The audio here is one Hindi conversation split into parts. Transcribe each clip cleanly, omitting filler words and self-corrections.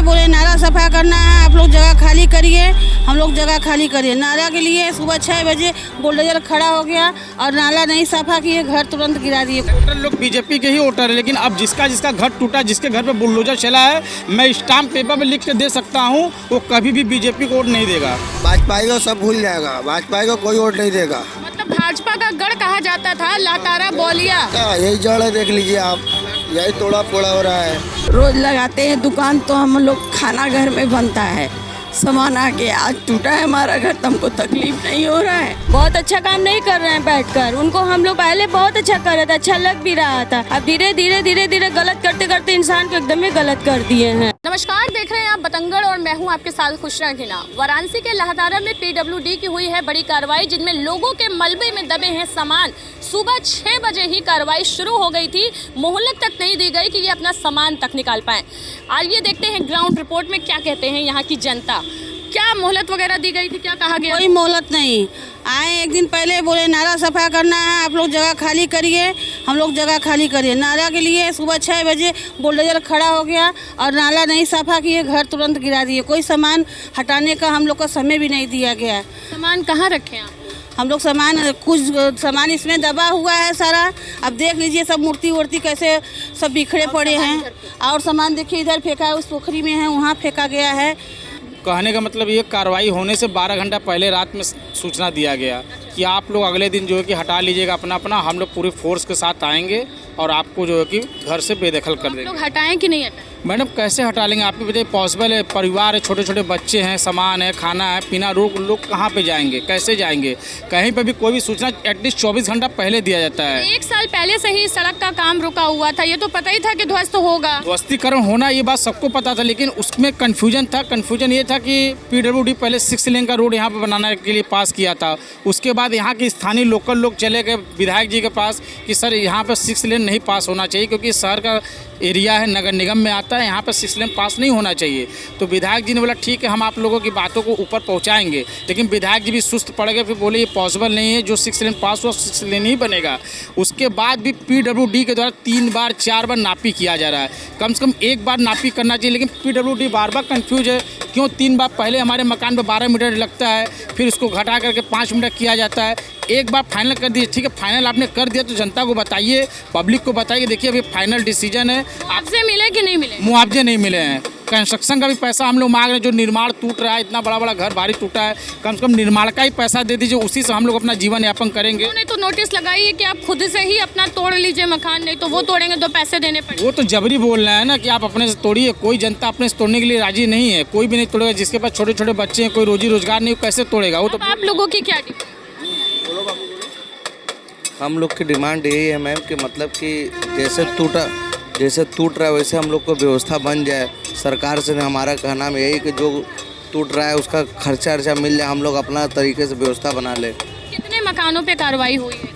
पहले बोले नाला सफा करना है, आप लोग जगह खाली करिए, हम लोग जगह खाली करिए। नाला के लिए सुबह 6 बजे बुलडोजर खड़ा हो गया और नाला नहीं सफा किए, घर तुरंत गिरा दिए। वोटर लोग बीजेपी के ही वोटर है, लेकिन अब जिसका जिसका घर टूटा, जिसके घर पे बुलडोजर चला है, मैं स्टाम्प पेपर पे लिख के दे सकता हूँ, वो कभी भी बीजेपी को वोट नहीं देगा। भाजपा को सब भूल जाएगा, भाजपा को कोई वोट नहीं देगा। मतलब भाजपा का गढ़ कहा जाता था लातारा बौलिया, यही जड़ है, देख लीजिए आप, यही तोड़ा फोड़ा हो रहा है। रोज लगाते हैं दुकान तो हम लोग खाना घर में बनता है, सामान आके आज टूटा है हमारा घर तो हमको तकलीफ नहीं हो रहा है। बहुत अच्छा काम नहीं कर रहे हैं बैठकर, उनको हम लोग पहले बहुत अच्छा कर रहे थे, अच्छा लग भी रहा था, अब धीरे धीरे गलत करते करते इंसान को एकदम ही गलत कर दिए हैं। नमस्कार, देख रहे हैं आप बतंगड़ और मैं हूं आपके साथ खुशरा घिना। वाराणसी के लहतारा में पीडब्ल्यूडी की हुई है बड़ी कार्रवाई, जिनमें लोगों के मलबे में दबे हैं सामान। सुबह 6 बजे ही कार्रवाई शुरू हो गई थी, मोहलत तक नहीं दी गई कि ये अपना सामान तक निकाल पाएं। आइए देखते हैं ग्राउंड रिपोर्ट में क्या कहते हैं यहाँ की जनता। क्या मोहलत वगैरह दी गई थी, क्या कहा गया? कोई मोहलत नहीं। आए एक दिन पहले बोले नाला सफा करना है, आप लोग जगह खाली करिए, हम लोग जगह खाली करिए। नाला के लिए सुबह 6 बजे बुलडोजर खड़ा हो गया और नाला नहीं सफा किए, घर तुरंत गिरा दिए। कोई सामान हटाने का हम लोग को समय भी नहीं दिया गया। सामान कहाँ रखे हैं आप? हम लोग कुछ सामान इसमें दबा हुआ है सारा। अब देख लीजिए सब मूर्ति वूर्ति कैसे सब बिखरे पड़े हैं, और सामान देखिए इधर फेंका है, उस पोखरी में है, वहाँ फेंका गया है। कहने का मतलब ये कार्रवाई होने से 12 घंटा पहले रात में सूचना दिया गया कि आप लोग अगले दिन जो है कि हटा लीजिएगा अपना, हम लोग पूरी फोर्स के साथ आएंगे और आपको जो है कि घर से बेदखल कर देंगे। लोग हटाएं कि नहीं हटाएं? मैडम कैसे हटा लेंगे, आपकी वजह पॉसिबल है, परिवार है, छोटे छोटे बच्चे हैं, सामान है, खाना है, पीना, लोग कहाँ पे जाएंगे, कैसे जाएंगे? कहीं पे भी कोई भी सूचना एटलीस्ट 24 घंटा पहले दिया जाता है। 1 साल पहले से ही सड़क का काम रुका हुआ था, ये तो पता ही था कि ध्वस्त होगा। ध्वस्तीकरण होना ये बात सबको पता था, लेकिन उसमें कन्फ्यूजन था। कन्फ्यूजन ये था कि पीडब्ल्यूडी पहले 6 लेन का रोड यहाँ पे बनाने के लिए पास किया था, उसके बाद यहाँ के स्थानीय लोकल लोग चले गए विधायक जी के पास कि सर यहाँ पर 6 लेन नहीं पास होना चाहिए, क्योंकि शहर का एरिया है, नगर निगम में आता है, यहाँ पर 6 लेन पास नहीं होना चाहिए। तो विधायक जी ने बोला ठीक है, हम आप लोगों की बातों को ऊपर पहुँचाएंगे, लेकिन विधायक जी भी सुस्त पड़ गए, फिर बोले ये पॉसिबल नहीं है, जो 6 लेन पास हुआ 6 लेन ही बनेगा। उसके बाद भी पीडब्ल्यूडी के द्वारा 3 बार 4 बार नापी किया जा रहा है, कम से कम 1 बार नापी करना चाहिए, लेकिन पीडब्ल्यूडी बार बार कन्फ्यूज है क्यों 3 बार। पहले हमारे मकान पर 12 मीटर लगता है, फिर उसको घटा करके 5 मीटर किया जाता है। एक बार फाइनल कर दिए, ठीक है फाइनल आपने कर दिया तो जनता को बताइए, पब्लिक को बताइए, देखिए अभी फाइनल डिसीजन है। आपसे मिले कि नहीं मिले? मुआवजे नहीं मिले हैं, कंस्ट्रक्शन का भी पैसा हम लोग मांग रहे हैं, जो निर्माण टूट रहा है, इतना बड़ा बड़ा घर भारी टूटा है, कम से कम निर्माण का ही पैसा दे दीजिए, उसी से हम लोग अपना जीवन यापन करेंगे। उन्होंने तो नोटिस लगाई है कि आप खुद से ही अपना तोड़ लीजिए मकान, नहीं तो वो तोड़ेंगे तो पैसे देने पड़ेंगे। वो तो जबरी बोल रहे हैं ना कि आप अपने से तोड़िए, कोई जनता अपने से तोड़ने के लिए राजी नहीं है, कोई भी नहीं तोड़ेगा। जिसके पास छोटे छोटे बच्चे हैं, कोई रोजी रोजगार नहीं, कैसे तोड़ेगा? वो तो आप लोगों की क्या डिमांड? हम लोग की डिमांड यही है मैम कि मतलब कि जैसे टूट रहा है वैसे हम लोग को व्यवस्था बन जाए। सरकार से हमारा कहना है यही कि जो टूट रहा है उसका खर्चा मिल जाए, हम लोग अपना तरीके से व्यवस्था बना ले। कितने मकानों पे कार्रवाई हुई है?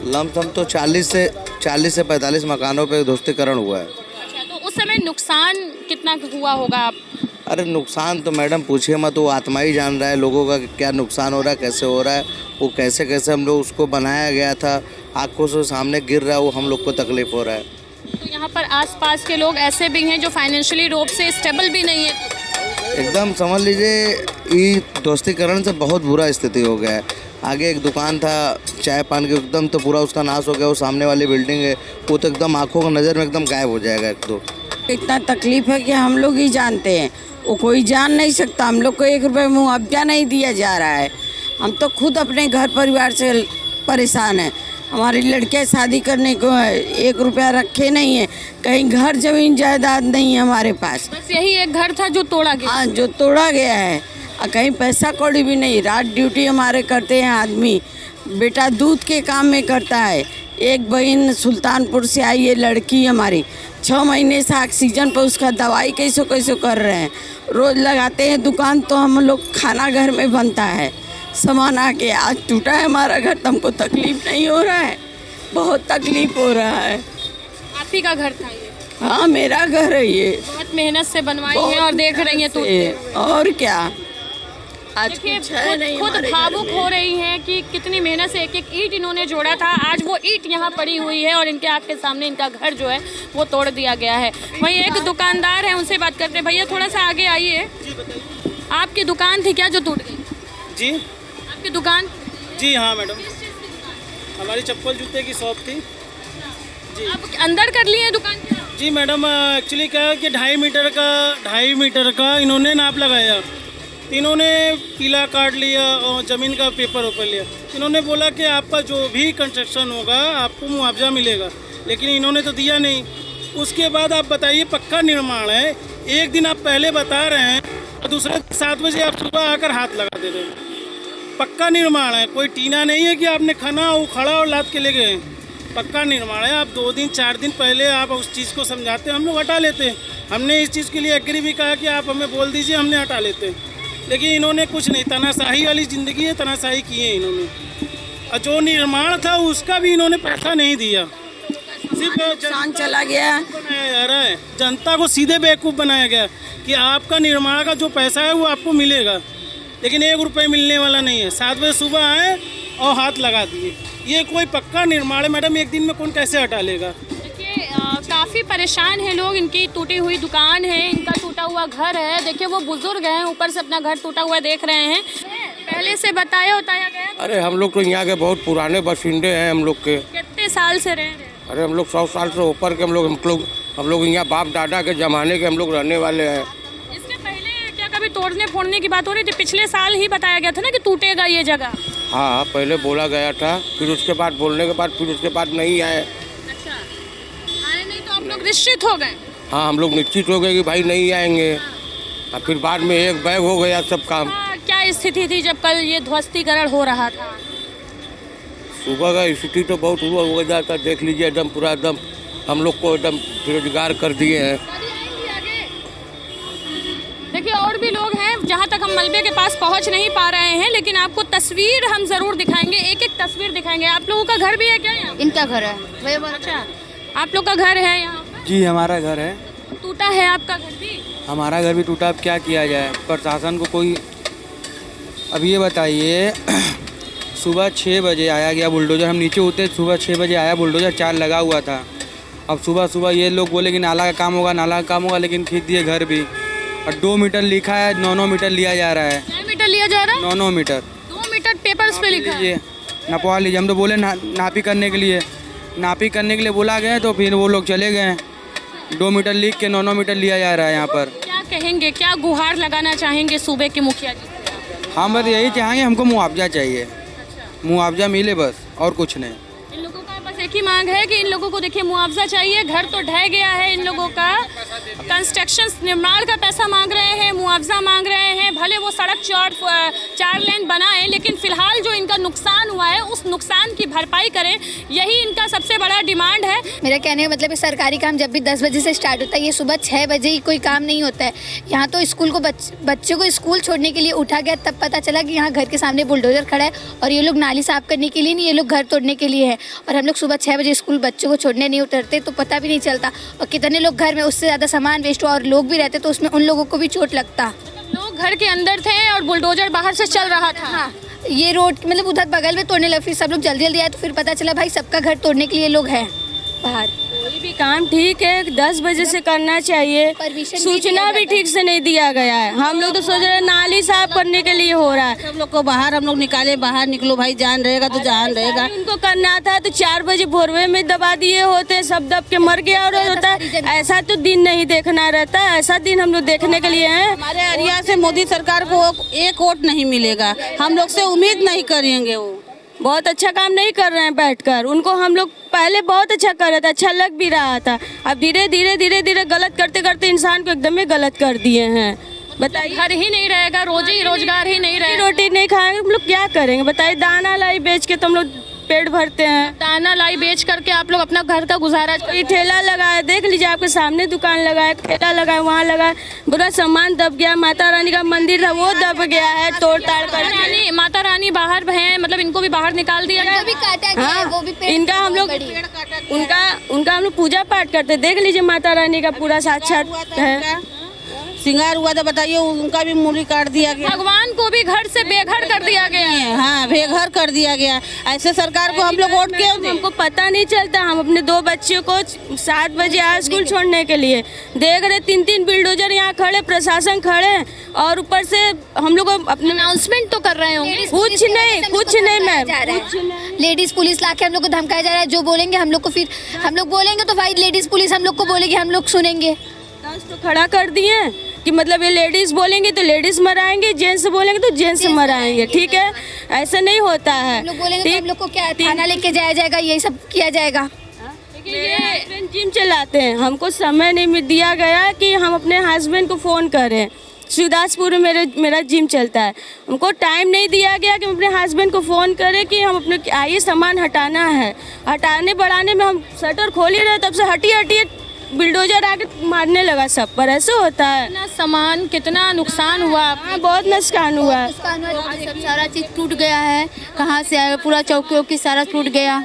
लमसम तो 40 से 45 मकानों पे ध्वस्तीकरण हुआ है। अच्छा, तो उस समय नुकसान कितना हुआ होगा? आप अरे नुकसान तो मैडम पूछिए मत, वो आत्मा ही जान रहा है लोगों का कि क्या नुकसान हो रहा है, कैसे हो रहा है, वो कैसे हम लोग उसको बनाया गया था, आँखों से सामने गिर रहा है, वो हम लोग को तकलीफ हो रहा है। तो यहाँ पर आसपास के लोग ऐसे भी हैं जो फाइनेंशियली रूप से स्टेबल भी नहीं है। एकदम समझ लीजिए ये ध्वस्तीकरण से बहुत बुरा स्थिति हो गया है। आगे एक दुकान था चाय पान की, एकदम तो पूरा उसका नाश हो गया। वो सामने वाली बिल्डिंग है वो तो एकदम आँखों की नज़र में एकदम गायब हो जाएगा। एक तो इतना तकलीफ है कि हम लोग ही जानते हैं, वो कोई जान नहीं सकता। हम लोग को 1 रुपये मुआवजा नहीं दिया जा रहा है, हम तो खुद अपने घर परिवार से परेशान हैं। हमारी लड़कियाँ शादी करने को 1 रुपया रखे नहीं है, कहीं घर जमीन जायदाद नहीं है हमारे पास। बस यही एक घर था जो तोड़ा गया। हाँ, जो तोड़ा गया है, और कहीं पैसा कौड़ी भी नहीं। रात ड्यूटी हमारे करते हैं आदमी, बेटा दूध के काम में करता है। एक बहन सुल्तानपुर से आई है लड़की हमारी, 6 महीने से ऑक्सीजन पर उसका दवाई कैसे कर रहे हैं। रोज़ लगाते हैं दुकान तो हम लोग खाना घर में बनता है, सामान आके आज टूटा है हमारा घर तो हमको तकलीफ नहीं हो रहा है, बहुत तकलीफ हो रहा है। आप ही का घर था ये? हाँ, मेरा घर है ये, बहुत मेहनत से बनवाई है और देख रही हैं तो। और क्या, आज देखिए कुछ है नहीं खुद हमारे घर भावुक में। हो रही हैं कि कितनी मेहनत से एक एक ईंट इन्होंने जोड़ा था, आज वो ईंट यहाँ पड़ी हुई है और इनके आँख के सामने इनका घर जो है वो तोड़ दिया गया है। वहीं एक दुकानदार है, उनसे बात करते हैं। भैया थोड़ा सा आगे आइए, आपकी दुकान थी क्या जो टूट गई? जी आपकी दुकान जी हाँ मैडम, हमारी चप्पल जूते की शॉप थी। आप अंदर कर लिए हैं दुकान के? जी मैडम, एक्चुअली क्या है कि 2.5 मीटर का इन्होंने नाप लगाया, इन्होंने पीला काट लिया और ज़मीन का पेपर ऊपर लिया। इन्होंने बोला कि आपका जो भी कंस्ट्रक्शन होगा आपको मुआवजा मिलेगा, लेकिन इन्होंने तो दिया नहीं। उसके बाद आप बताइए, पक्का निर्माण है, एक दिन आप पहले बता रहे हैं और दूसरे 7 बजे आप सुबह आकर हाथ लगा दे रहे हैं। पक्का निर्माण है, कोई टीना नहीं है कि आपने खाना उखाड़ा और लाद के ले गए। पक्का निर्माण है। आप 2 दिन 4 दिन पहले आप उस चीज़ को समझाते, हम लोग हटा लेते। हमने इस चीज़ के लिए एग्री भी कहा कि आप हमें बोल दीजिए, हमने हटा लेते, लेकिन इन्होंने कुछ नहीं, तनाशाही वाली ज़िंदगी है, तनाशाही की है इन्होंने। और जो निर्माण था उसका भी इन्होंने पैसा नहीं दिया, सिर्फ नुकसान चला गया। बनाया जा रहा है, जनता को सीधे बेवकूफ़ बनाया गया कि आपका निर्माण का जो पैसा है वो आपको मिलेगा, लेकिन 1 रुपये मिलने वाला नहीं है। 7 बजे सुबह आए और हाथ लगा दिए। ये कोई पक्का निर्माण है मैडम, एक दिन में कौन कैसे हटा लेगा? देखिए काफ़ी परेशान हैं लोग, इनकी टूटी हुई दुकान है, इनका टूटा हुआ घर है। देखिए वो बुजुर्ग हैं, ऊपर से अपना घर टूटा हुआ देख रहे हैं। पहले से बताया गया? अरे हम लोग तो यहाँ के बहुत पुराने बाशिंदे हैं। हम लोग के कितने साल से रह रहे हैं? अरे हम लोग 100 साल से ऊपर के हम लोग यहाँ बाप दादा के ज़माने के हम लोग रहने वाले हैं। इसके पहले क्या कभी तोड़ने फोड़ने की बात हो रही थी? पिछले साल ही बताया गया था ना कि टूटेगा ये जगह। हाँ, पहले बोला गया था, फिर उसके बाद बोलने के बाद फिर उसके बाद नहीं आए। अच्छा, आए नहीं तो आप लोग निश्चित हो गए? हाँ, हम लोग निश्चित हो गए कि भाई नहीं आएंगे। और फिर बाद में एक बैग हो गया सब काम। क्या स्थिति थी जब कल ये ध्वस्तीकरण हो रहा था? सुबह का स्थिति तो बहुत हुआ हो गया था, देख लीजिए एकदम पूरा एकदम हम लोग को एकदम बेरोजगार कर दिए हैं। देखिए और भी लोग हैं, जहाँ तक हम मलबे के पास पहुँच नहीं पा रहे हैं, लेकिन आपको तस्वीर हम ज़रूर दिखाएंगे, एक एक तस्वीर दिखाएंगे। आप लोगों का घर भी है क्या यहाँ? इनका घर है। अच्छा, आप लोग का घर है यहाँ? जी हमारा घर है। टूटा है आपका घर भी? हमारा घर भी टूटा, अब क्या किया जाए? प्रशासन को कोई, अब ये बताइए सुबह 6 बजे आया गया बुलडोज़र, हम नीचे उतरे सुबह 6 बजे आया बुलडोज़र, 4 लगा हुआ था। अब सुबह सुबह ये लोग बोले कि नाला का काम होगा, नाला का काम होगा, लेकिन खींच दिए घर भी। और 2 मीटर लिखा है, 9 मीटर लिया जा रहा है। 9 मीटर लिया जा रहा है? 9 मीटर 2 मीटर पेपर्स पे लिखा है। नपवा लीजिए। हम तो बोले नापी करने के लिए बोला गया, तो फिर वो लोग चले गए। 2 मीटर लिख के 9 मीटर लिया जा रहा है यहाँ पर। क्या कहेंगे, क्या गुहार लगाना चाहेंगे सूबे के मुखिया जी? हम बस यही चाहेंगे, हमको मुआवजा चाहिए। मुआवजा मिले बस, और कुछ नहीं। इन लोगों का बस एक ही मांग है कि इन लोगों को देखिए मुआवजा चाहिए। घर तो ढह गया है इन लोगों का, कंस्ट्रक्शन निर्माण का पैसा मांग रहे हैं, मुआवजा मांग रहे हैं। भले वो सड़क 4 लेन बनाए, लेकिन फिलहाल जो इनका नुकसान हुआ है उस नुकसान की भरपाई करें, यही इनका सबसे बड़ा डिमांड है। मेरा कहने का मतलब है सरकारी काम जब भी 10 बजे से स्टार्ट होता है, ये सुबह 6 बजे ही कोई काम नहीं होता है। यहाँ तो स्कूल को बच्चों को स्कूल छोड़ने के लिए उठा गया, तब पता चला कि यहाँ घर के सामने बुलडोजर खड़ा है और ये लोग नाली साफ करने के लिए नहीं, ये लोग घर तोड़ने के लिए है। और हम लोग सुबह 6 बजे स्कूल बच्चों को छोड़ने नहीं उतरते तो पता भी नहीं चलता, और कितने लोग घर में उससे ज़्यादा सामान वेस्ट हुआ और लोग भी रहते तो उसमें उन लोगों को भी चोट लगता। लोग घर के अंदर थे और बुलडोजर बाहर से चल रहा था। हाँ, ये रोड मतलब उधर बगल में तोड़ने लगे, फिर सब लोग जल्दी जल्दी आए तो फिर पता चला भाई सबका घर तोड़ने के लिए लोग हैं बाहर। कोई भी काम ठीक है 10 बजे से करना चाहिए, परमिशन सूचना भी ठीक से नहीं दिया गया है। हम लोग तो सोच रहे हैं नाली साफ करने के लिए हो रहा है। सब लोग को बाहर हम लोग निकाले, बाहर निकलो भाई, जान रहेगा तो जान रहेगा। उनको करना था तो 4 बजे भोरवे में दबा दिए होते, सब दब के मर गया और होता। ऐसा तो दिन नहीं देखना रहता, ऐसा दिन हम लोग देखने के लिए हैं। हमारे एरिया से मोदी सरकार को 1 वोट नहीं मिलेगा, हम लोग से उम्मीद नहीं करेंगे। वो बहुत अच्छा काम नहीं कर रहे हैं बैठकर, उनको हम लोग पहले बहुत अच्छा कर रहे थे, अच्छा लग भी रहा था। अब धीरे धीरे गलत करते करते इंसान को एकदम ही गलत कर दिए हैं। बताइए, घर ही नहीं रहेगा, रोजी रोजगार ही नहीं रहेगा, रोटी नहीं खाएंगे हम लोग क्या करेंगे? बताइए, दाना लाई बेच के तो हम लोग पेट भरते हैं। दाना लाई बेच करके आप लोग अपना घर का गुजारा। कोई ठेला लगाया, देख लीजिए आपके सामने दुकान लगाया, ठेला लगाया, वहाँ लगाया, पूरा सामान दब गया। माता रानी का मंदिर था वो दब गया है, तोड़ ताड़ कर। माता रानी बाहर हैं, मतलब इनको भी बाहर निकाल दिया गया। भी काटा गया है, वो भी पेड़ इनका हम लोग उनका हम लोग पूजा पाठ करते, देख लीजिए माता रानी का पूरा साक्षात है, श्रृंगार हुआ था बताइए, उनका भी मूड़ी काट दिया गया। भगवान को भी घर से बेघर कर दिया गया है। हाँ, बेघर कर दिया गया। ऐसे सरकार को हम लोग वोट क्यों दें? हमको पता नहीं चलता। हम अपने 2 बच्चों को 7 बजे आए स्कूल छोड़ने के लिए, देख रहे 3-3 बुलडोजर यहाँ खड़े, प्रशासन खड़े, और ऊपर से हम लोग अपने अनाउंसमेंट तो कर रहे होंगे। कुछ नहीं मैम, लेडीज पुलिस लाके हम लोग को धमकाया जा रहा है। जो बोलेंगे हम लोग को, फिर हम लोग बोलेंगे तो भाई लेडीज पुलिस हम लोग को बोलेगी, हम लोग सुनेंगे। तो खड़ा कर दिए कि मतलब ये लेडीज बोलेंगे तो लेडीज मराएंगे, जेंट्स बोलेंगे तो जेंट्स मराएंगे। ठीक है, ऐसा नहीं होता है। हम लोग बोलेंगे तो हम लोग को क्या थाना लेके जाया जाएगा, यही सब किया जाएगा। ये हस्बैंड जिम चलाते हैं, हमको समय नहीं दिया गया कि हम अपने हस्बैंड को फ़ोन करें। शिवदासपुर में मेरा जिम चलता है, हमको टाइम नहीं दिया गया कि हम अपने हस्बैंड को फ़ोन करें कि हम अपने आइए सामान हटाना है। हटाने बढ़ाने में हम शटर खोल ही रहे, तब से हटिए बिल्डोजर आके मारने लगा सब पर। ऐसे होता है। कितना सामान, कितना नुकसान हुआ? हाँ, बहुत नुकसान हुआ है। सब सारा चीज़ टूट गया है। कहाँ से आया, पूरा चौकी सारा टूट गया,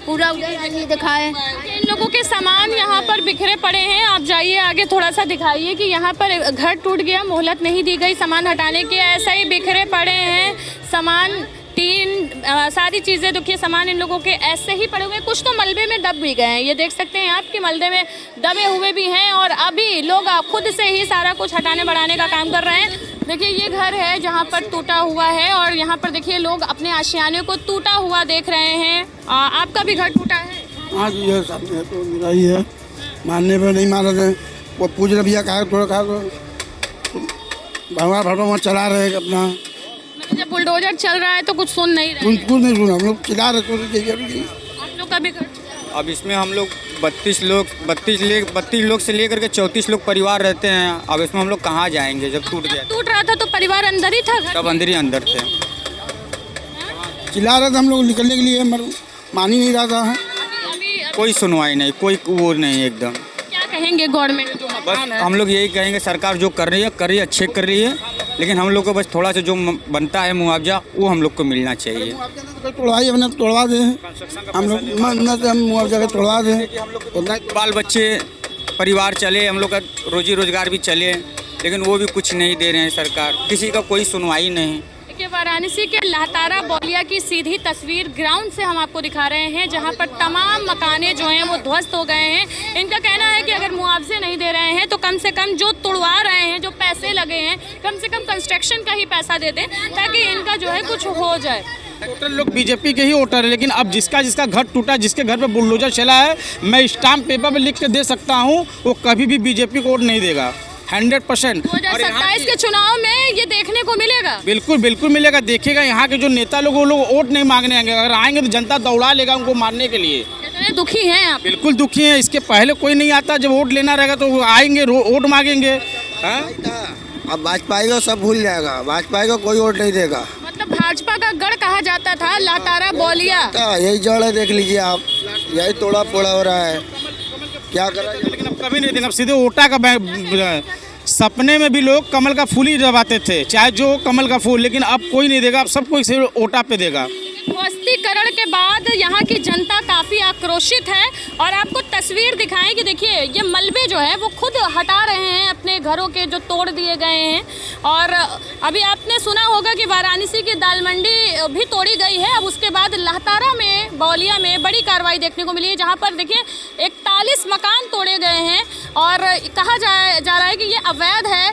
पूरा उधर नहीं दिखाए। इन लोगों के सामान यहाँ पर बिखरे पड़े हैं। आप जाइए आगे थोड़ा सा दिखाइए कि यहाँ पर घर टूट गया, मोहलत नहीं दी गई सामान हटाने की, ऐसा ही बिखरे पड़े हैं सामान, टीन, सारी चीज़ें। देखिए सामान इन लोगों के ऐसे ही पड़े हुए हैं। कुछ तो मलबे में दब भी गए हैं, ये देख सकते हैं आप कि मलबे में दबे हुए भी हैं, और अभी लोग खुद से ही सारा कुछ हटाने बढ़ाने का काम कर रहे हैं। देखिए ये घर है जहाँ पर टूटा हुआ है, और यहाँ पर देखिए लोग अपने आशियाने को टूटा हुआ देख रहे हैं। आपका भी घर टूटा है? हाँ जी, ये सामने तो मेरा ही है, मानने पर नहीं मान रहे। वो पूछ रहे भैया कहा थोड़ा कहा, भगवान भगवान चला रहे अपना। जब बुलडोजर चल रहा है तो कुछ सुन नहीं रहे? कुछ नहीं सुना, हम लोग चिल्ला रहे तो आप लोग का भी घर? अब इसमें हम लोग 32 लोग से लेकर के 34 लोग परिवार रहते हैं। अब इसमें हम लोग कहाँ जाएंगे जब टूट गया? टूट रहा था तो परिवार अंदर ही था? सब अंदर ही अंदर थे। चिल्ला रहे थे हम लोग निकलने के लिए, मान ही नहीं रहा था। कोई सुनवाई नहीं, कोई वो नहीं। एकदम क्या कहेंगे गवर्नमेंट? बस हम लोग यही कहेंगे, सरकार जो कर रही है अच्छे कर रही है, लेकिन हम लोग को बस थोड़ा सा जो बनता है मुआवजा वो हम लोग को मिलना चाहिए। तोड़वाई हमने तोड़वा दे, हम लोग मुआवजा के तोड़वा दे। बाल बच्चे परिवार चले, हम लोग का रोजी रोजगार भी चले, लेकिन वो भी कुछ नहीं दे रहे हैं सरकार, किसी का कोई सुनवाई नहीं। देखिए वाराणसी के लहतारा बौलिया की सीधी तस्वीर ग्राउंड से हम आपको दिखा रहे हैं, जहां पर तमाम मकाने जो हैं वो ध्वस्त हो गए हैं। इनका कहना है कि अगर मुआवजे नहीं दे रहे हैं तो कम से कम जो तुड़वा रहे हैं, जो पैसे लगे हैं, कम से कम कंस्ट्रक्शन का ही पैसा दे दें ताकि इनका जो है कुछ हो जाए। टोटल लोग बीजेपी के ही वोटर है, लेकिन अब जिसका घर टूटा, जिसके घर पे बुलडोजर चला है, मैं स्टाम्प पेपर पे लिख के दे सकता हूँ, वो कभी भी बीजेपी को वोट नहीं देगा 100%। 2027 के चुनाव में ये देखने को मिलेगा? बिल्कुल मिलेगा, देखेगा। यहाँ के जो नेता लोग, वो लोग वोट नहीं मांगने आएंगे, अगर आएंगे तो जनता दौड़ा लेगा उनको मारने के लिए। कितने दुखी हैं आप? बिल्कुल दुखी हैं। इसके पहले कोई नहीं आता, जब वोट लेना रहेगा तो वो आएंगे, वोट मांगेंगे। अब भाजपा को सब भूल जाएगा, भाजपा को कोई वोट नहीं देगा। मतलब भाजपा का गढ़ कहा जाता था लहतारा बौलिया, यही जड़ है, देख लीजिए आप, यही तोड़ा फोड़ा हो रहा है, क्या करा। लेकिन अब कभी नहीं देंगे, अब सीधे वोटा का सपने में भी लोग कमल का फूल ही दबाते थे, चाहे जो कमल का फूल, लेकिन अब कोई नहीं देगा, अब सब कोई सिर्फ वोटा पे देगा। ध्वस्तीकरण के बाद यहाँ की जनता काफ़ी आक्रोशित है, और आपको तस्वीर दिखाएं कि देखिए ये मलबे जो है वो खुद हटा रहे हैं अपने घरों के, जो तोड़ दिए गए हैं। और अभी आपने सुना होगा कि वाराणसी की दाल मंडी भी तोड़ी गई है। अब उसके बाद लहतारा में, बौलिया में बड़ी कार्रवाई देखने को मिली है, जहाँ पर देखिए 41 मकान तोड़े गए हैं, और कहा जा रहा है कि ये अवैध है,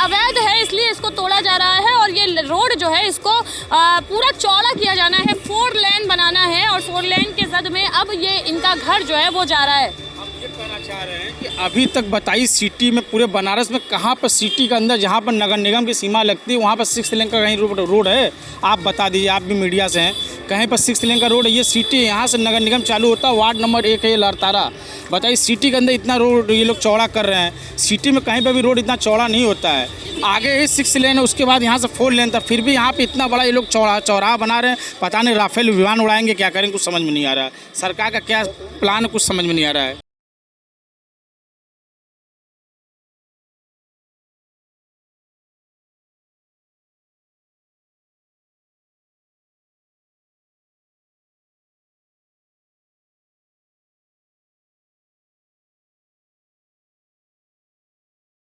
अवैध है इसलिए इसको तोड़ा जा रहा है। और ये रोड जो है इसको पूरा चौड़ा किया जाना है, 4 लेन बनाना है, और 4 लेन के जद में अब ये इनका घर जो है वो जा रहा है। ये कहना चाह रहे हैं कि अभी तक बताइए सिटी में, पूरे बनारस में कहाँ पर सिटी के अंदर जहाँ पर नगर निगम की सीमा लगती है वहाँ पर 6 लेन का कहीं रोड है? आप बता दीजिए, आप भी मीडिया से हैं, कहीं पर 6 लेन का रोड है? ये सिटी, यहाँ से नगर निगम चालू होता है, वार्ड नंबर 1 है ये लहतारा। बताइए सिटी के अंदर इतना रोड ये लोग चौड़ा कर रहे हैं, सिटी में कहीं पर भी रोड इतना चौड़ा नहीं होता है। आगे ही 6 लेन है, उसके बाद यहाँ से 4 लेन था, फिर भी यहाँ पे इतना बड़ा ये लोग चौराहा बना रहे हैं। पता नहीं राफेल विमान उड़ाएंगे, क्या करेंगे, कुछ समझ में नहीं आ रहा है। सरकार का क्या प्लान है, कुछ समझ में नहीं आ रहा है।